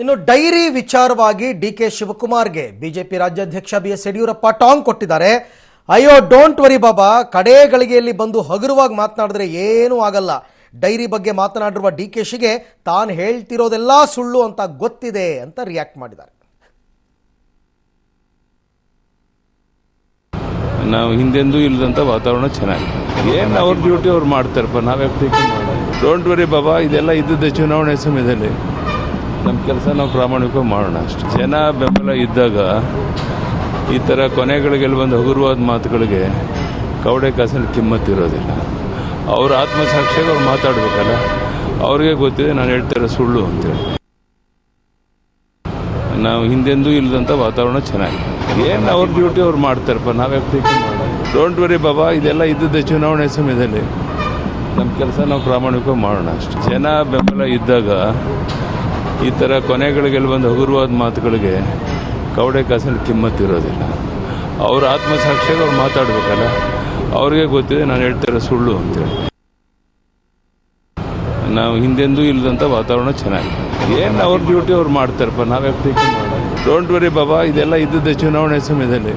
ಇನ್ನು ಡೈರಿ ವಿಚಾರವಾಗಿ DK ಶಿವಕುಮಾರ್ಗೆ BJP ರಾಜ್ಯಾಧ್ಯಕ್ಷ ಬಿಎಸ್ ಯಡಿಯೂರಪ್ಪ ಟಾಂಗ್ ಕೊಟ್ಟಿದ್ದಾರೆ. ಅಯ್ಯೋ ಡೋಂಟ್ ವರಿ ಬಾಬಾ, ಕಡೇ ಗಳಿಗೆಯಲ್ಲಿ ಬಂದು ಹಗುರವಾಗಿ ಮಾತನಾಡಿದ್ರೆ ಏನೂ ಆಗಲ್ಲ. ಡೈರಿ ಬಗ್ಗೆ ಮಾತನಾಡಿರುವ ಡಿಕೆಶಿಗೆ ತಾನು ಹೇಳ್ತಿರೋದೆಲ್ಲ ಸುಳ್ಳು ಅಂತ ಗೊತ್ತಿದೆ ಅಂತ ರಿಯಾಕ್ಟ್ ಮಾಡಿದ್ದಾರೆ. ನಾವು ಹಿಂದೆಂದೂ ಇಲ್ಲದಂಥ ವಾತಾವರಣ ಚೆನ್ನಾಗಿದೆ. ಏನು ಅವ್ರ ಡ್ಯೂಟಿ ಅವ್ರು ಮಾಡ್ತಾರಪ್ಪ, ನಾವ್ಯಾಕೆ ಡೋಂಟ್ ವರಿ ಬಾಬಾ, ಇದೆಲ್ಲ ಇದ್ದದ್ದೇ ಚುನಾವಣೆ ಸಮಯದಲ್ಲಿ. ನಮ್ಮ ಕೆಲಸ ನಾವು ಪ್ರಾಮಾಣಿಕವಾಗಿ ಮಾಡೋಣ ಅಷ್ಟೇ. ಜನ ಬೆಂಬಲ ಇದ್ದಾಗ ಈ ಥರ ಕೊನೆಗಳಿಗೆಲ್ಲ ಬಂದು ಹಗುರವಾದ ಮಾತುಗಳಿಗೆ ಕವಡೆ ಕಾಸಿನ ಕಿಮ್ಮತ್ತಿರೋದಿಲ್ಲ. ಅವ್ರ ಆತ್ಮಸಾಕ್ಷಿಯಾಗಿ ಅವ್ರು ಮಾತಾಡಬೇಕಲ್ಲ, ಅವ್ರಿಗೆ ಗೊತ್ತಿದೆ ನಾನು ಹೇಳ್ತಿರೋ ಸುಳ್ಳು ಅಂತೇಳಿ. ನಾವು ಹಿಂದೆಂದೂ ಇಲ್ಲದಂಥ ವಾತಾವರಣ ಚೆನ್ನಾಗಿದೆ. ಏನು ಅವ್ರ ಡ್ಯೂಟಿ ಅವ್ರು ಮಾಡ್ತಾರಪ್ಪ, ನಾವ್ಯಾಕೆ ಡೋಂಟ್ ವರಿ ಬಾಬಾ, ಇದೆಲ್ಲ ಇದ್ದದ್ದೇ ಚುನಾವಣೆ ಸಮಯದಲ್ಲಿ. ನಮ್ಮ ಕೆಲಸ ನಾವು ಪ್ರಾಮಾಣಿಕವಾಗಿ ಮಾಡೋಣ ಅಷ್ಟೇ. ಜನ ಬೆಂಬಲ ಇದ್ದಾಗ ಈ ಥರ ಕೊನೆಗಳಿಗೆಲ್ಲ ಬಂದು ಹಗುರವಾದ ಮಾತುಗಳಿಗೆ ಕವಡೆ ಕಾಸಿನ ಕಿಮ್ಮತ್ತಿರೋದಿಲ್ಲ. ಅವ್ರ ಆತ್ಮಸಾಕ್ಷಿಯಾಗಿ ಅವ್ರು ಮಾತಾಡಬೇಕಲ್ಲ, ಅವ್ರಿಗೆ ಗೊತ್ತಿದೆ ನಾನು ಹೇಳ್ತಿರೋ ಸುಳ್ಳು ಅಂತೇಳಿ. ನಾವು ಹಿಂದೆಂದೂ ಇಲ್ಲದಂಥ ವಾತಾವರಣ ಚೆನ್ನಾಗಿದೆ. ಏನು ಅವ್ರ ಡ್ಯೂಟಿ ಅವ್ರು ಮಾಡ್ತಾರಪ್ಪ, ನಾವ್ಯಾಕೆ ಡೋಂಟ್ ವರಿ ಬಾಬಾ, ಇದೆಲ್ಲ ಇದ್ದದ್ದೇ ಚುನಾವಣೆ ಸಮಯದಲ್ಲಿ.